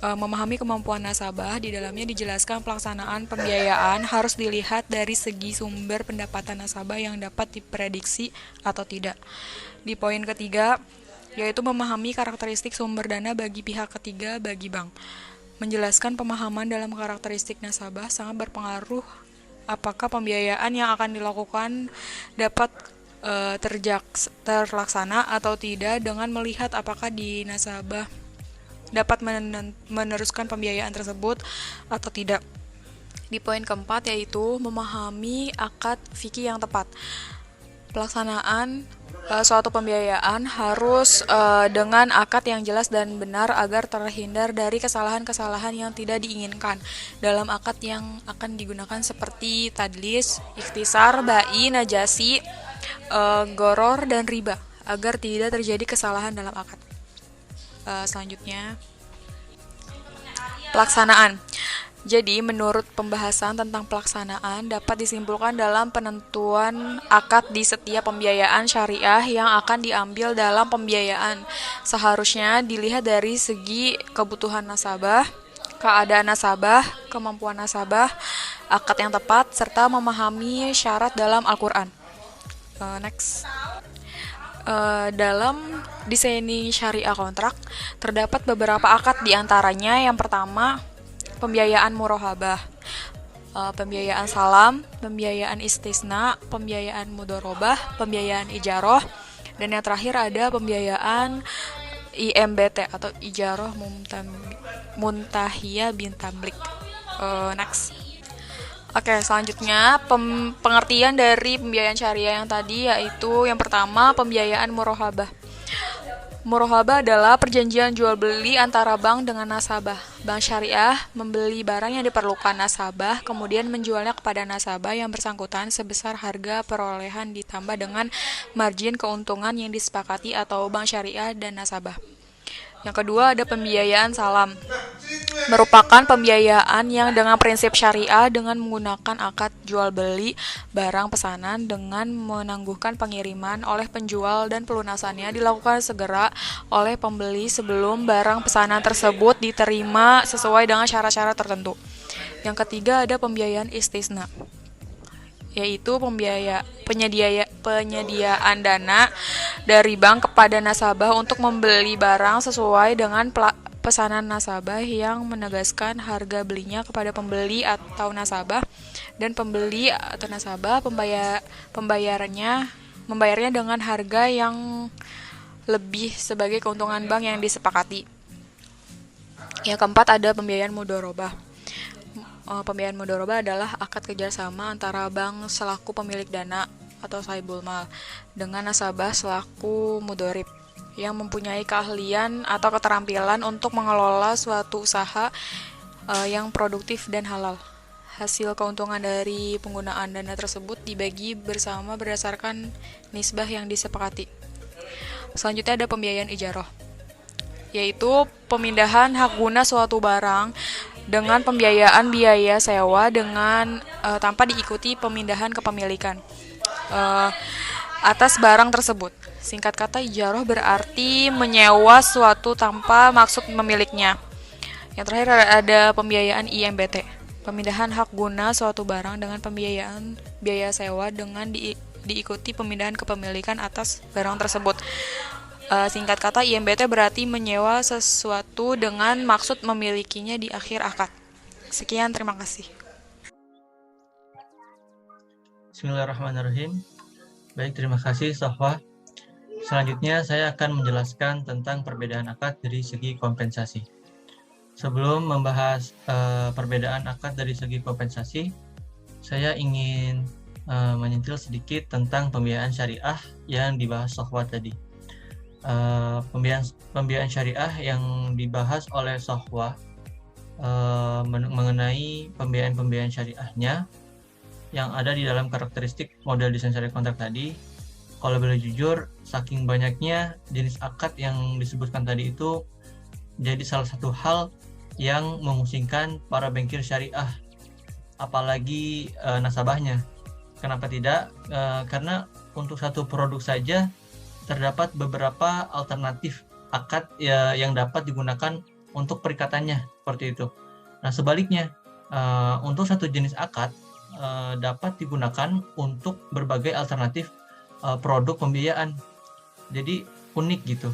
memahami kemampuan nasabah. Di dalamnya dijelaskan pelaksanaan pembiayaan harus dilihat dari segi sumber pendapatan nasabah yang dapat diprediksi atau tidak. Di poin ketiga yaitu memahami karakteristik sumber dana bagi pihak ketiga bagi bank. Menjelaskan pemahaman dalam karakteristik nasabah sangat berpengaruh apakah pembiayaan yang akan dilakukan dapat terlaksana atau tidak dengan melihat apakah di nasabah dapat meneruskan pembiayaan tersebut atau tidak. Di poin keempat yaitu memahami akad fikih yang tepat. Pelaksanaan suatu pembiayaan harus dengan akad yang jelas dan benar agar terhindar dari kesalahan-kesalahan yang tidak diinginkan dalam akad yang akan digunakan seperti tadlis, ikhtisar, bai, najasi, goror, dan riba agar tidak terjadi kesalahan dalam akad. Selanjutnya, pelaksanaan. Jadi, menurut pembahasan tentang pelaksanaan dapat disimpulkan dalam penentuan akad di setiap pembiayaan syariah yang akan diambil dalam pembiayaan. Seharusnya dilihat dari segi kebutuhan nasabah, keadaan nasabah, kemampuan nasabah, akad yang tepat, serta memahami syarat dalam Al-Quran. Dalam desain syariah kontrak, terdapat beberapa akad diantaranya. Yang pertama, pembiayaan murahabah, pembiayaan salam, pembiayaan istisna, pembiayaan mudharabah, pembiayaan ijarah, dan yang terakhir ada pembiayaan IMBT atau ijarah muntahiyah bin tamlik. Selanjutnya pengertian dari pembiayaan syariah yang tadi yaitu yang pertama, pembiayaan murahabah. Murahabah adalah perjanjian jual beli antara bank dengan nasabah. Bank syariah membeli barang yang diperlukan nasabah, kemudian menjualnya kepada nasabah yang bersangkutan sebesar harga perolehan ditambah dengan margin keuntungan yang disepakati atau bank syariah dan nasabah. Yang kedua ada pembiayaan salam, merupakan pembiayaan yang dengan prinsip syariah dengan menggunakan akad jual beli barang pesanan dengan menangguhkan pengiriman oleh penjual dan pelunasannya dilakukan segera oleh pembeli sebelum barang pesanan tersebut diterima sesuai dengan syarat-syarat tertentu. Yang ketiga ada pembiayaan istisna, yaitu penyediaan dana dari bank kepada nasabah untuk membeli barang sesuai dengan pesanan nasabah yang menegaskan harga belinya kepada pembeli atau nasabah, dan pembeli atau nasabah membayarnya dengan harga yang lebih sebagai keuntungan bank yang disepakati. Yang keempat ada pembiayaan mudharabah. Pembiayaan mudharabah adalah akad kerjasama antara bank selaku pemilik dana atau sahibul mal dengan nasabah selaku mudharib yang mempunyai keahlian atau keterampilan untuk mengelola suatu usaha yang produktif dan halal. Hasil keuntungan dari penggunaan dana tersebut dibagi bersama berdasarkan nisbah yang disepakati. Selanjutnya ada pembiayaan ijarah, yaitu pemindahan hak guna suatu barang dengan pembiayaan biaya sewa dengan tanpa diikuti pemindahan kepemilikan atas barang tersebut. Singkat kata, ijarah berarti menyewa suatu tanpa maksud memiliknya. Yang terakhir ada pembiayaan IMBT, pemindahan hak guna suatu barang dengan pembiayaan biaya sewa dengan diikuti pemindahan kepemilikan atas barang tersebut. Singkat kata, IMBT berarti menyewa sesuatu dengan maksud memilikinya di akhir akad. Sekian, terima kasih. Bismillahirrahmanirrahim. Baik, terima kasih Sofwa. Selanjutnya saya akan menjelaskan tentang perbedaan akad dari segi kompensasi. Sebelum membahas perbedaan akad dari segi kompensasi, saya ingin menyentil sedikit tentang pembiayaan syariah yang dibahas Sofwa tadi. Pembiayaan syariah yang dibahas oleh Sofwa mengenai pembiayaan syariahnya yang ada di dalam karakteristik model desain syariah kontrak tadi. Kalau boleh jujur, saking banyaknya jenis akad yang disebutkan tadi itu jadi salah satu hal yang memusingkan para bankir syariah, apalagi nasabahnya. Kenapa tidak? Karena untuk satu produk saja terdapat beberapa alternatif akad yang dapat digunakan untuk perikatannya, seperti itu. Nah, sebaliknya, untuk satu jenis akad dapat digunakan untuk berbagai alternatif produk pembiayaan. Jadi unik gitu.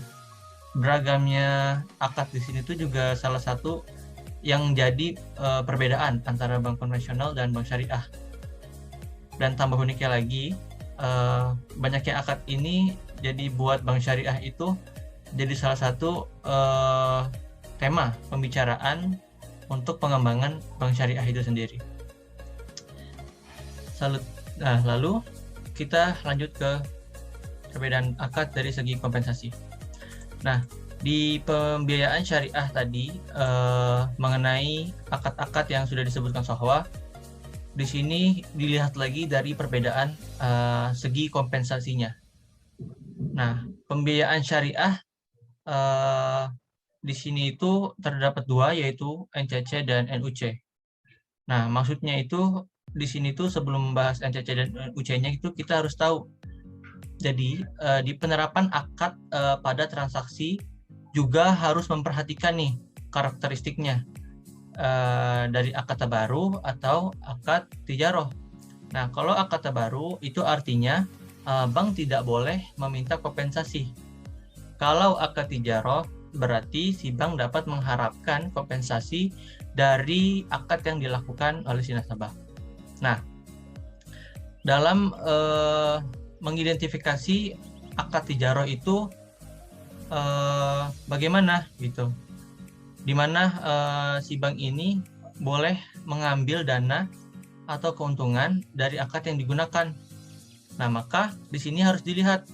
Beragamnya akad di sini tuh juga salah satu yang jadi perbedaan antara bank konvensional dan bank syariah. Dan tambah uniknya lagi, banyaknya akad ini jadi buat bank syariah itu jadi salah satu tema pembicaraan untuk pengembangan bank syariah itu sendiri. Nah, lalu kita lanjut ke perbedaan akad dari segi kompensasi. Nah, di pembiayaan syariah tadi mengenai akad-akad yang sudah disebutkan Sohwa, di sini dilihat lagi dari perbedaan segi kompensasinya. Nah, pembiayaan syariah di sini itu terdapat dua, yaitu NCC dan NUC. Nah, maksudnya itu di sini tuh sebelum membahas NCC dan NUC-nya itu kita harus tahu. Jadi di penerapan akad pada transaksi juga harus memperhatikan nih karakteristiknya dari akad tabaru atau akad tijaroh. Nah, kalau akad tabaru itu artinya bank tidak boleh meminta kompensasi. Kalau akad tijaroh berarti si bank dapat mengharapkan kompensasi dari akad yang dilakukan oleh si nasabah. Nah, dalam mengidentifikasi akad tijaroh itu bagaimana gitu, dimana si bank ini boleh mengambil dana atau keuntungan dari akad yang digunakan. Nah, maka di sini harus dilihat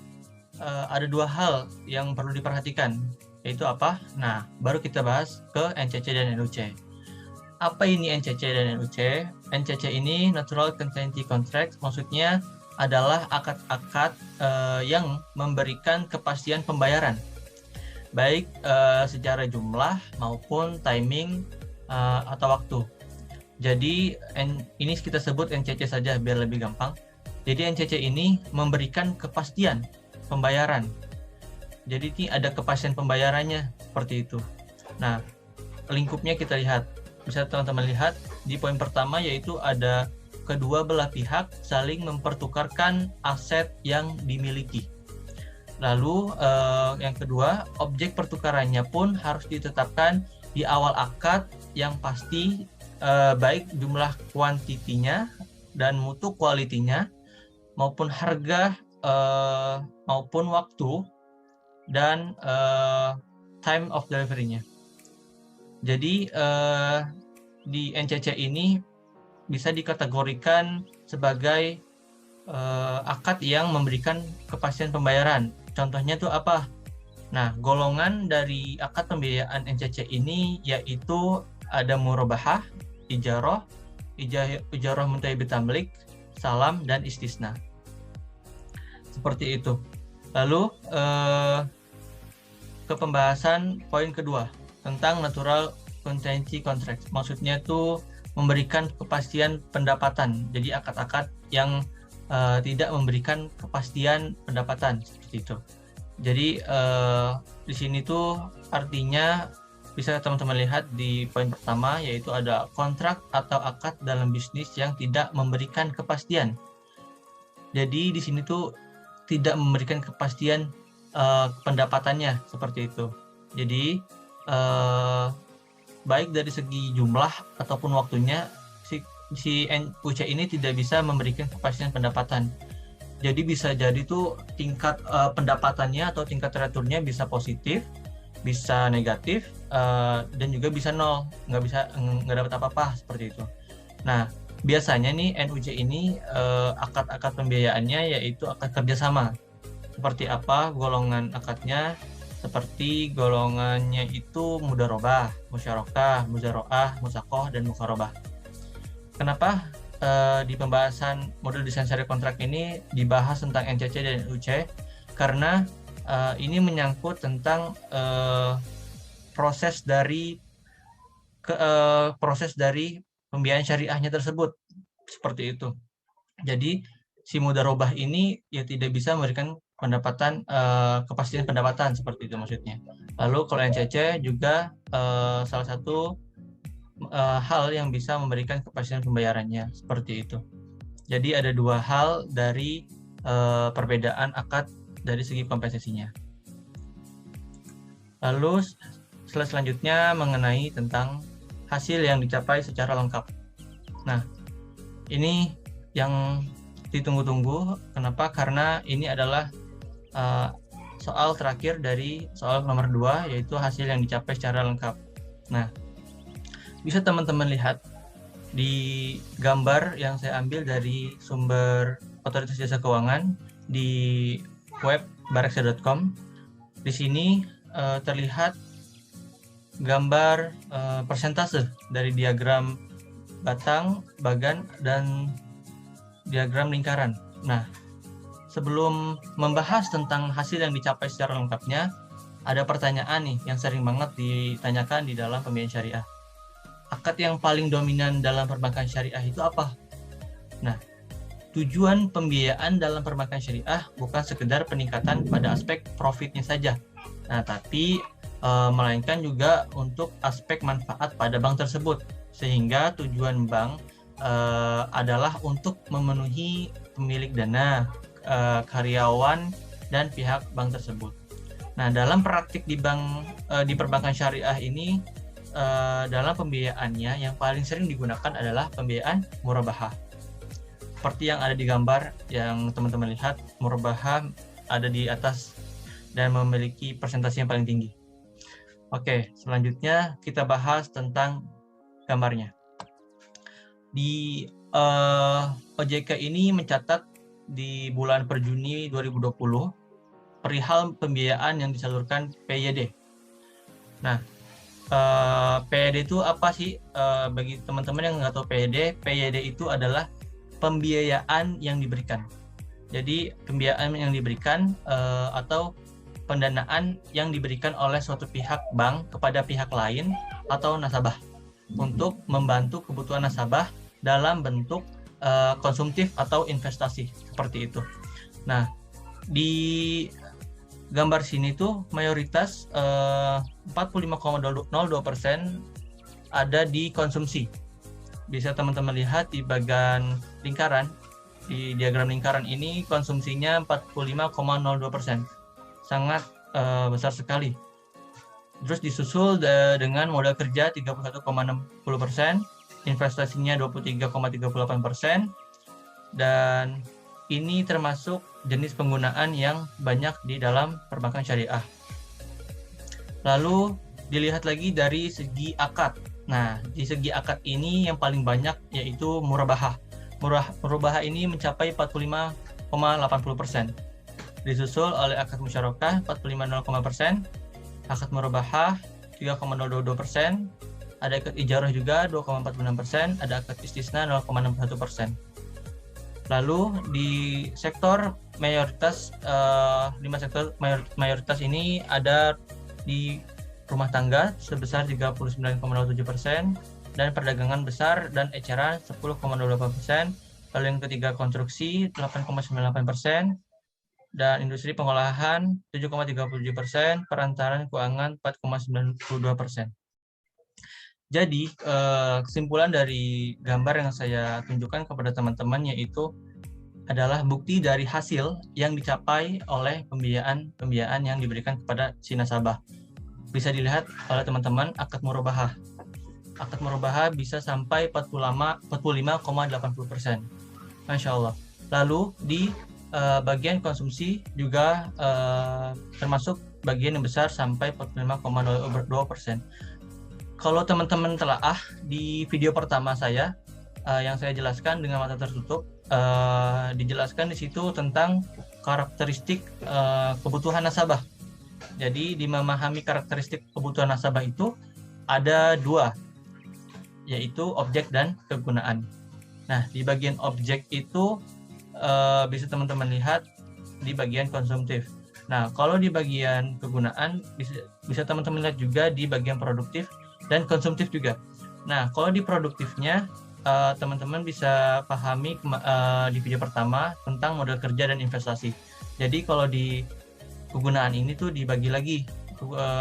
ada dua hal yang perlu diperhatikan, yaitu apa? Nah, baru kita bahas ke NCC dan NUC. Apa ini NCC dan NUC? NCC ini Natural Continuity Contract, maksudnya adalah akad-akad yang memberikan kepastian pembayaran. baik secara jumlah maupun timing atau waktu. Jadi ini kita sebut NCC saja biar lebih gampang. Jadi NCC ini memberikan kepastian pembayaran. Jadi ini ada kepastian pembayarannya seperti itu. Nah, lingkupnya kita lihat. Bisa teman-teman lihat di poin pertama, yaitu ada kedua belah pihak saling mempertukarkan aset yang dimiliki. Lalu yang kedua, objek pertukarannya pun harus ditetapkan di awal akad yang pasti, baik jumlah kuantitinya dan mutu kualitinya, maupun harga maupun waktu dan time of delivery-nya. Jadi di NCC ini bisa dikategorikan sebagai akad yang memberikan kepastian pembayaran. Contohnya itu apa? Nah, golongan dari akad pembiayaan NCC ini yaitu ada murabahah, ijarah, ijarah muntahi bitamlik, salam, dan istisna. Seperti itu. Lalu ke pembahasan poin kedua tentang natural contingency contract. Maksudnya itu memberikan kepastian pendapatan. Jadi akad-akad yang tidak memberikan kepastian pendapatan seperti itu. Jadi di sini tuh artinya bisa teman-teman lihat di poin pertama, yaitu ada kontrak atau akad dalam bisnis yang tidak memberikan kepastian. Jadi di sini tuh tidak memberikan kepastian pendapatannya seperti itu. Jadi baik dari segi jumlah ataupun waktunya, si NUC ini tidak bisa memberikan kepastian pendapatan. Jadi bisa jadi tuh tingkat pendapatannya atau tingkat returnnya bisa positif, bisa negatif, dan juga bisa nol, nggak dapat apa-apa seperti itu. Nah, biasanya nih NUC ini akad-akad pembiayaannya yaitu akad kerjasama. Seperti apa golongan akadnya? Seperti golongannya itu mudharabah, musyarakah, muzaroah, musakoh, dan mukarobah. Kenapa di pembahasan model desain syariah kontrak ini dibahas tentang NCC dan NUC? Karena ini menyangkut tentang proses dari pembiayaan syariahnya tersebut, seperti itu. Jadi si mudharabah ini ya tidak bisa memberikan pendapatan, kepastian pendapatan seperti itu maksudnya. Lalu kalau NCC juga salah satu hal yang bisa memberikan kepastian pembayarannya seperti itu. Jadi ada dua hal dari perbedaan akad dari segi kompensasinya. Lalu selanjutnya mengenai tentang hasil yang dicapai secara lengkap. Nah, ini yang ditunggu-tunggu. Kenapa? Karena ini adalah soal terakhir dari soal nomor 2, yaitu hasil yang dicapai secara lengkap. Nah, bisa teman-teman lihat di gambar yang saya ambil dari sumber Otoritas Jasa Keuangan di web bareksa.com. Di sini terlihat gambar persentase dari diagram batang, bagan, dan diagram lingkaran. Nah, sebelum membahas tentang hasil yang dicapai secara lengkapnya, ada pertanyaan nih yang sering banget ditanyakan di dalam pembiayaan syariah. Akad yang paling dominan dalam perbankan syariah itu apa? Nah, tujuan pembiayaan dalam perbankan syariah bukan sekedar peningkatan pada aspek profitnya saja. Nah, tapi melainkan juga untuk aspek manfaat pada bank tersebut. Sehingga tujuan bank adalah untuk memenuhi pemilik dana, karyawan, dan pihak bank tersebut. Nah, dalam praktik di perbankan syariah ini, dalam pembiayaannya yang paling sering digunakan adalah pembiayaan murabahah. Seperti yang ada di gambar yang teman-teman lihat, murabahah ada di atas dan memiliki persentase yang paling tinggi. Oke, selanjutnya kita bahas tentang gambarnya. Di OJK ini mencatat di bulan per Juni 2020 perihal pembiayaan yang disalurkan PYD. Nah, PYD itu apa sih? Bagi teman-teman yang nggak tahu PYD itu adalah pembiayaan yang diberikan. Jadi pembiayaan yang diberikan atau pendanaan yang diberikan oleh suatu pihak bank kepada pihak lain atau nasabah untuk membantu kebutuhan nasabah dalam bentuk konsumtif atau investasi seperti itu. Nah, di gambar sini tuh mayoritas 45,02% ada di konsumsi. Bisa teman-teman lihat di bagian lingkaran, di diagram lingkaran ini konsumsinya 45,02%. Sangat besar sekali. Terus disusul dengan modal kerja 31,60%, investasinya 23,38%, dan ini termasuk jenis penggunaan yang banyak di dalam perbankan syariah. Lalu dilihat lagi dari segi akad. Nah, di segi akad ini yang paling banyak yaitu murabahah. Murabahah ini mencapai 45,80%. Disusul oleh akad musyarakah 45,0%, akad murabahah 3,022%, ada akad ijarah juga 2,46%, ada akad istisna 0,61%. Lalu di sektor mayoritas 5 sektor mayoritas ini ada di rumah tangga sebesar 39,07%, dan perdagangan besar dan eceran 10,28%, lalu yang ketiga konstruksi 8,98%, dan industri pengolahan 7,37%, perantaran keuangan 4,92%. Jadi kesimpulan dari gambar yang saya tunjukkan kepada teman-teman yaitu adalah bukti dari hasil yang dicapai oleh pembiayaan yang diberikan kepada si nasabah. Bisa dilihat oleh teman-teman akad murabahah. Akad murabahah bisa sampai 45,80%. Masya Allah. Lalu di bagian konsumsi juga termasuk bagian yang besar sampai 45,02%. Kalau teman-teman telaah di video pertama saya yang saya jelaskan dengan mata tertutup, dijelaskan di situ tentang karakteristik kebutuhan nasabah. Jadi di memahami karakteristik kebutuhan nasabah itu ada dua, yaitu objek dan kegunaan. Nah, di bagian objek itu bisa teman-teman lihat di bagian konsumtif. Nah, kalau di bagian kegunaan bisa teman-teman lihat juga di bagian produktif dan konsumtif juga. Nah, kalau di produktifnya teman-teman bisa pahami di video pertama tentang modal kerja dan investasi. Jadi kalau di kegunaan ini tuh dibagi lagi,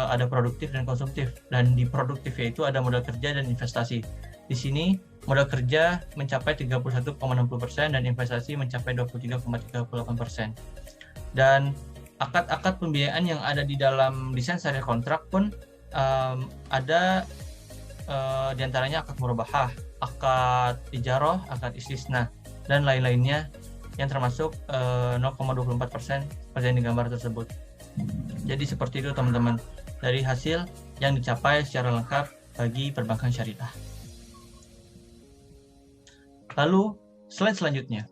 ada produktif dan konsumtif, dan di produktif yaitu ada modal kerja dan investasi. Di sini modal kerja mencapai 31,60% dan investasi mencapai 23,38%. Dan akad-akad pembiayaan yang ada di dalam desain syariah kontrak pun ada diantaranya akad murabahah, akad ijarah, akad istisna, dan lain-lainnya yang termasuk 0,24% seperti yang digambar tersebut. Jadi seperti itu teman-teman dari hasil yang dicapai secara lengkap bagi perbankan syariah. Lalu slide selanjutnya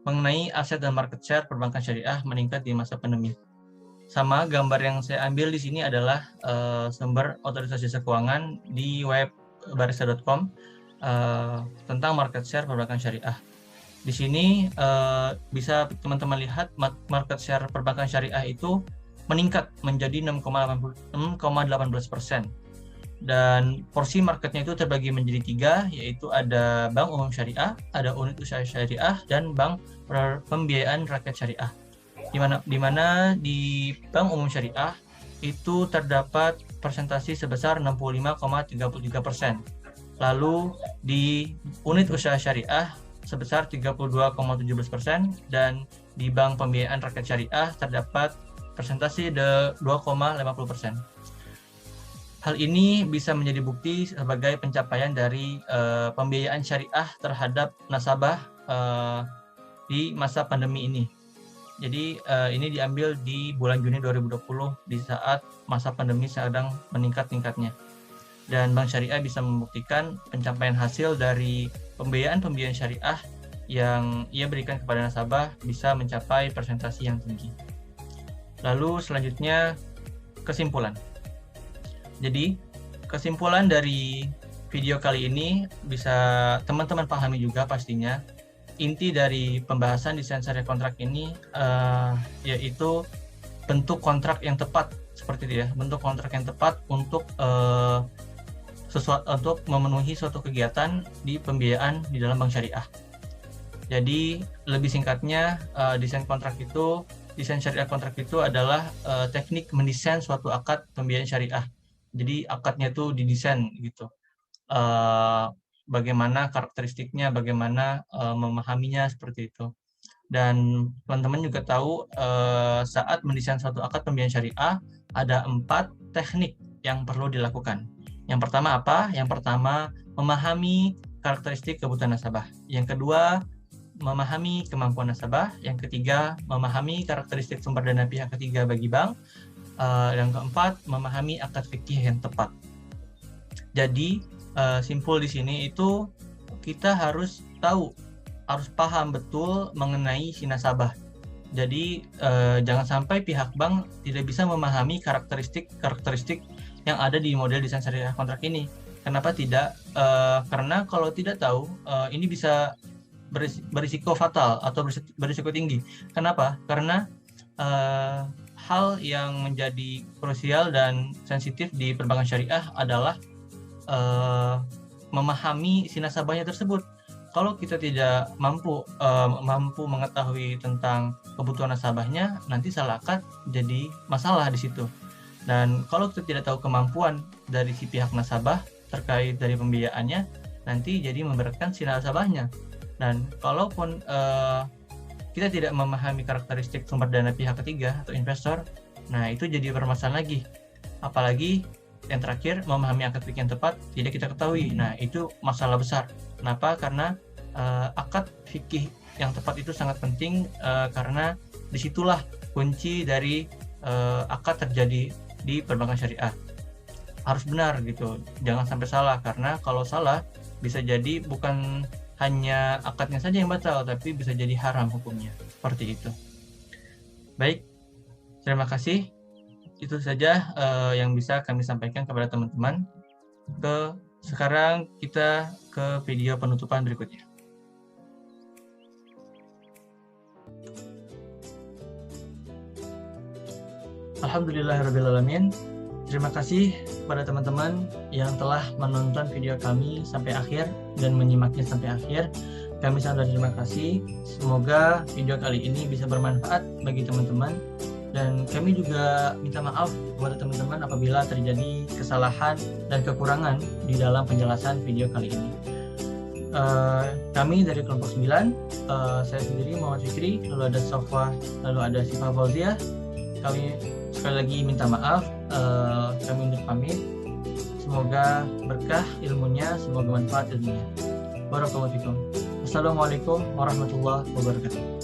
mengenai aset dan market share perbankan syariah meningkat di masa pandemi. Sama, gambar yang saya ambil di sini adalah sumber otoritas jasa keuangan di web barista.com tentang market share perbankan syariah. Di sini bisa teman-teman lihat market share perbankan syariah itu meningkat menjadi 6,18%. Dan porsi marketnya itu terbagi menjadi 3, yaitu ada bank umum syariah, ada unit usaha syariah, dan bank pembiayaan rakyat syariah. Di mana di bank umum syariah itu terdapat persentase sebesar 65,33%. Lalu di unit usaha syariah sebesar 32,17%, dan di bank pembiayaan rakyat syariah terdapat persentase 2,50%. Hal ini bisa menjadi bukti sebagai pencapaian dari pembiayaan syariah terhadap nasabah di masa pandemi ini. Jadi ini diambil di bulan Juni 2020 di saat masa pandemi sedang meningkat-tingkatnya. Dan Bank Syariah bisa membuktikan pencapaian hasil dari pembiayaan syariah yang ia berikan kepada nasabah bisa mencapai persentase yang tinggi. Lalu selanjutnya kesimpulan. Jadi kesimpulan dari video kali ini bisa teman-teman pahami juga pastinya. Inti dari pembahasan desain syariah kontrak ini yaitu bentuk kontrak yang tepat seperti itu ya, bentuk kontrak yang tepat untuk untuk memenuhi suatu kegiatan di pembiayaan di dalam bank syariah. Jadi lebih singkatnya, desain syariah kontrak itu adalah teknik mendesain suatu akad pembiayaan syariah. Jadi akadnya itu didesain gitu. Bagaimana karakteristiknya, bagaimana memahaminya seperti itu. Dan teman-teman juga tahu saat mendesain suatu akad pembiayaan syariah ada 4 teknik yang perlu dilakukan. Yang pertama apa? Yang pertama, memahami karakteristik kebutuhan nasabah. Yang kedua, memahami kemampuan nasabah. Yang ketiga, memahami karakteristik sumber dana pihak ketiga bagi bank. Yang keempat, memahami akad fikih yang tepat. Jadi, simpul di sini itu kita harus paham betul mengenai si nasabah. Jadi jangan sampai pihak bank tidak bisa memahami karakteristik yang ada di model desain syariah kontrak ini. Kenapa tidak? Karena kalau tidak tahu, ini bisa berisiko fatal atau berisiko tinggi. Kenapa? Karena hal yang menjadi krusial dan sensitif di perbankan syariah adalah memahami si nasabahnya tersebut. Kalau kita tidak mampu mengetahui tentang kebutuhan nasabahnya, nanti salah akad jadi masalah di situ. Dan kalau kita tidak tahu kemampuan dari si pihak nasabah terkait dari pembiayaannya, nanti jadi memberatkan si nasabahnya. Dan kalaupun kita tidak memahami karakteristik sumber dana pihak ketiga atau investor, nah itu jadi permasalahan lagi. Apalagi yang terakhir, memahami akad fikih yang tepat tidak kita ketahui. Nah itu masalah besar. Kenapa? Karena akad fikih yang tepat itu sangat penting, karena disitulah kunci dari akad terjadi di perbankan syariah. Harus benar gitu, jangan sampai salah, karena kalau salah bisa jadi bukan hanya akadnya saja yang batal, tapi bisa jadi haram hukumnya. Seperti itu. Baik, terima kasih. Itu saja yang bisa kami sampaikan kepada teman-teman. Sekarang kita ke video penutupan berikutnya. Alhamdulillahirrabbilalamin. Terima kasih kepada teman-teman yang telah menonton video kami sampai akhir dan menyimaknya sampai akhir. Kami sangat berterima kasih. Semoga video kali ini bisa bermanfaat bagi teman-teman. Dan kami juga minta maaf kepada teman-teman apabila terjadi kesalahan dan kekurangan di dalam penjelasan video kali ini. Kami dari kelompok 9, saya sendiri Muhammad Fikri, lalu ada Sofa, lalu ada Sifa Fauziah. Kami sekali lagi minta maaf, kami undur pamit. Semoga berkah ilmunya, semoga manfaat ilmunya. Barakallahu fikum. Assalamualaikum warahmatullahi wabarakatuh.